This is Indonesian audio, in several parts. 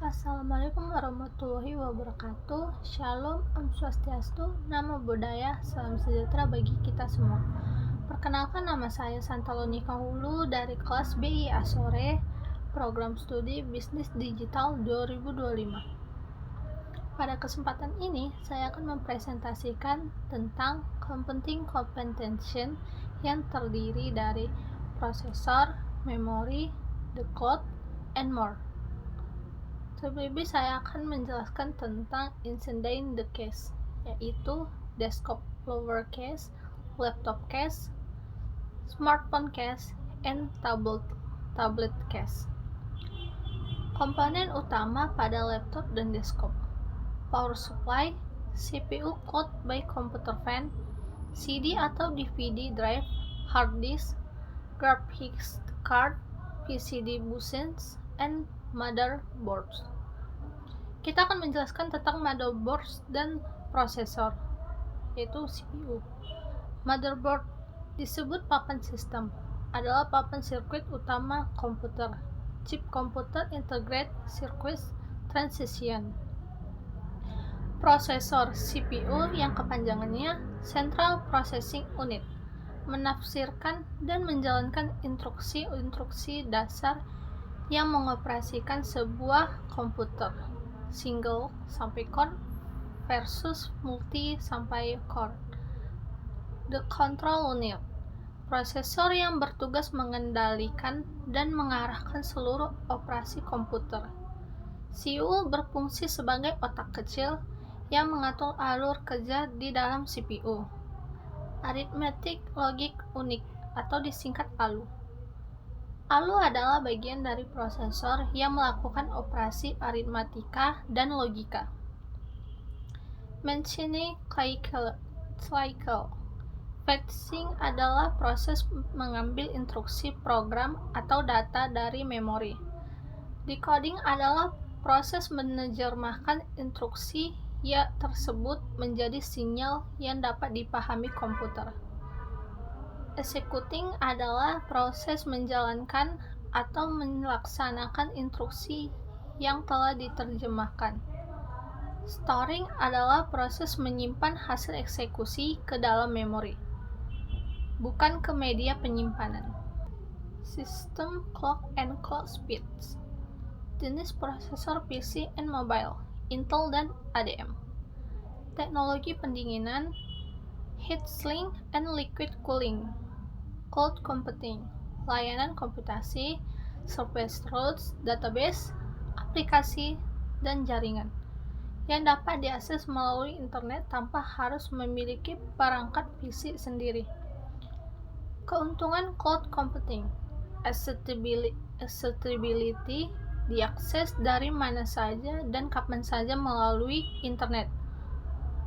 Assalamualaikum warahmatullahi wabarakatuh. Shalom, Om Swastiastu, Namo Buddhaya, salam sejahtera bagi kita semua. Perkenalkan, nama saya Santaloni Kahulu dari kelas BIA Sore, program studi Bisnis Digital 2025. Pada kesempatan ini, saya akan mempresentasikan tentang computing computation yang terdiri dari prosesor, memori, the cloud, and more. Terlebih saya akan menjelaskan tentang inside the case, yaitu desktop lower case, laptop case, smartphone case, and tablet case. Komponen utama pada laptop dan desktop: power supply, CPU cloud by computer fan, CD atau DVD drive, hard disk, graphics card, PCB bushings, and motherboards. Kita akan menjelaskan tentang motherboards dan prosesor, yaitu CPU. Motherboard disebut papan sistem, adalah papan sirkuit utama komputer, chip computer integrated circuit transition. Prosesor CPU yang kepanjangannya Central Processing Unit, menafsirkan dan menjalankan instruksi-instruksi dasar yang mengoperasikan sebuah komputer single sampai core versus multi sampai core. The Control Unit, prosesor yang bertugas mengendalikan dan mengarahkan seluruh operasi komputer. CPU berfungsi sebagai otak kecil yang mengatur alur kerja di dalam CPU. Arithmetic Logic Unit atau disingkat ALU. ALU adalah bagian dari prosesor yang melakukan operasi aritmatika dan logika. Machine cycle. Fetching adalah proses mengambil instruksi program atau data dari memori. Decoding adalah proses menerjemahkan instruksi tersebut menjadi sinyal yang dapat dipahami komputer. Executing adalah proses menjalankan atau melaksanakan instruksi yang telah diterjemahkan. Storing adalah proses menyimpan hasil eksekusi ke dalam memori, bukan ke media penyimpanan. System clock and clock speeds. Jenis prosesor PC and mobile, Intel dan AMD. Teknologi pendinginan, heat shrink and liquid cooling. Cloud computing, layanan komputasi, service routes, database, aplikasi, dan jaringan yang dapat diakses melalui internet tanpa harus memiliki perangkat PC sendiri. Keuntungan cloud computing: accessibility, diakses dari mana saja dan kapan saja melalui internet.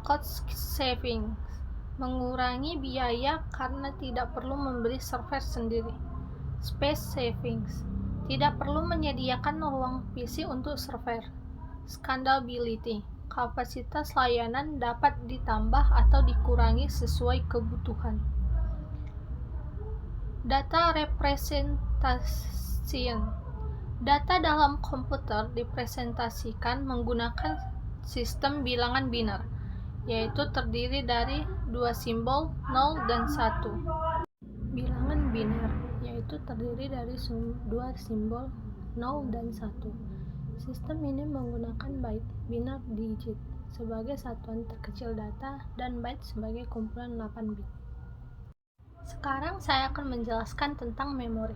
Cost saving, mengurangi biaya karena tidak perlu membeli server sendiri. Space savings, tidak perlu menyediakan ruang PC untuk server. Scalability, kapasitas layanan dapat ditambah atau dikurangi sesuai kebutuhan. Data representation, data dalam komputer dipresentasikan menggunakan sistem bilangan biner, yaitu terdiri dari dua simbol 0 dan 1. Bilangan biner yaitu terdiri dari dua simbol 0 dan 1. Sistem ini menggunakan byte, binar digit, sebagai satuan terkecil data dan byte sebagai kumpulan 8 bit. Sekarang saya akan menjelaskan tentang memori.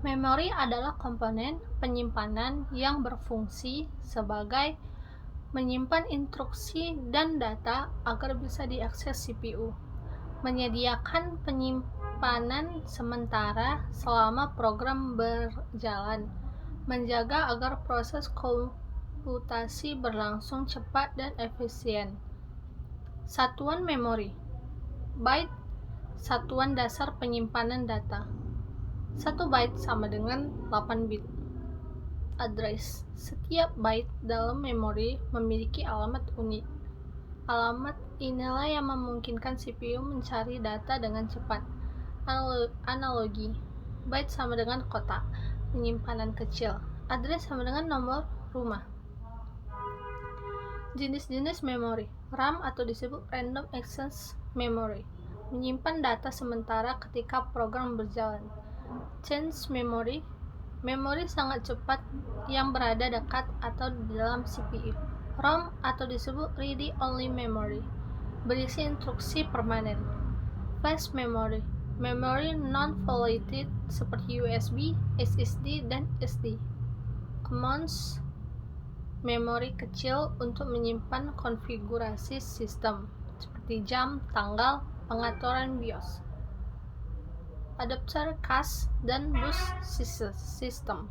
Memori adalah komponen penyimpanan yang berfungsi sebagai menyimpan instruksi dan data agar bisa diakses CPU, menyediakan penyimpanan sementara selama program berjalan, menjaga agar proses komputasi berlangsung cepat dan efisien. Satuan memori: byte, satuan dasar penyimpanan data. 1 byte sama dengan 8 bit. Address, setiap byte dalam memori memiliki alamat unik. Alamat inilah yang memungkinkan CPU mencari data dengan cepat. Analogi, byte sama dengan kotak penyimpanan kecil, address sama dengan nomor rumah. Jenis-jenis memori. RAM atau disebut Random Access Memory, menyimpan data sementara ketika program berjalan. Change memory, memori sangat cepat yang berada dekat atau di dalam CPU. ROM atau disebut Read Only Memory, berisi instruksi permanen. Flash memory, memori non-volatile seperti USB, SSD, dan SD. Commands, memori kecil untuk menyimpan konfigurasi sistem seperti jam, tanggal, pengaturan BIOS. Adapter cache dan bus system.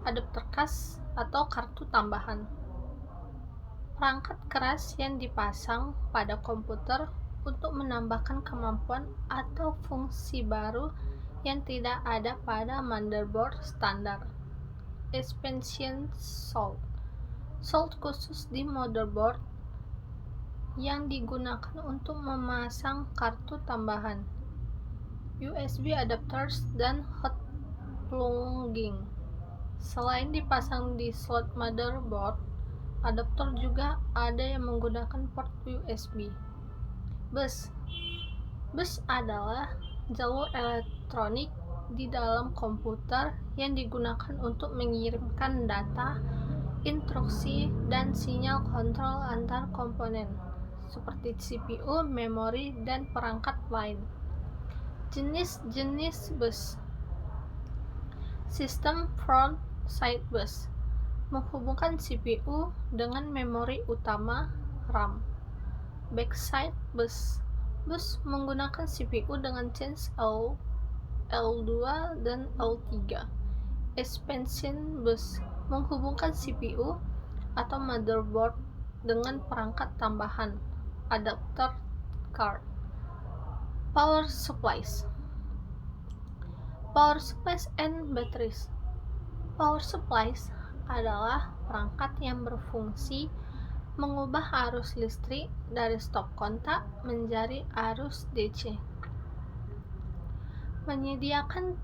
Adapter cache atau kartu tambahan, perangkat keras yang dipasang pada komputer untuk menambahkan kemampuan atau fungsi baru yang tidak ada pada motherboard standar. Expansion slot khusus di motherboard yang digunakan untuk memasang kartu tambahan. USB adapters dan hot plugging. Selain dipasang di slot motherboard, adaptor juga ada yang menggunakan port USB. Bus adalah jalur elektronik di dalam komputer yang digunakan untuk mengirimkan data, instruksi, dan sinyal kontrol antar komponen seperti CPU, memori, dan perangkat lain. Jenis-jenis bus. Sistem front side bus menghubungkan CPU dengan memori utama RAM. Backside bus menggunakan CPU dengan change L2 dan L3. Expansion bus menghubungkan CPU atau motherboard dengan perangkat tambahan, adapter card. Power supplies and batteries. Power supplies adalah perangkat yang berfungsi mengubah arus listrik dari stop kontak menjadi arus DC, menyediakan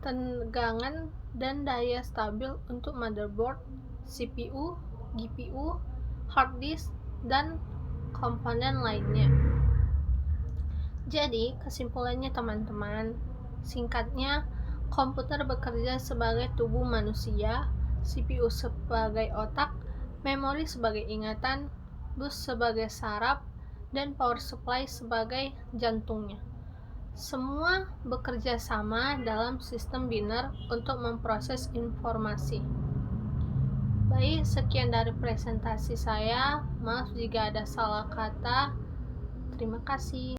tegangan dan daya stabil untuk motherboard, CPU, GPU, hard disk, dan komponen lainnya. Jadi, kesimpulannya teman-teman, singkatnya, komputer bekerja sebagai tubuh manusia, CPU sebagai otak, memori sebagai ingatan, bus sebagai saraf, dan power supply sebagai jantungnya. Semua bekerja sama dalam sistem biner untuk memproses informasi. Baik, sekian dari presentasi saya. Maaf jika ada salah kata. Terima kasih.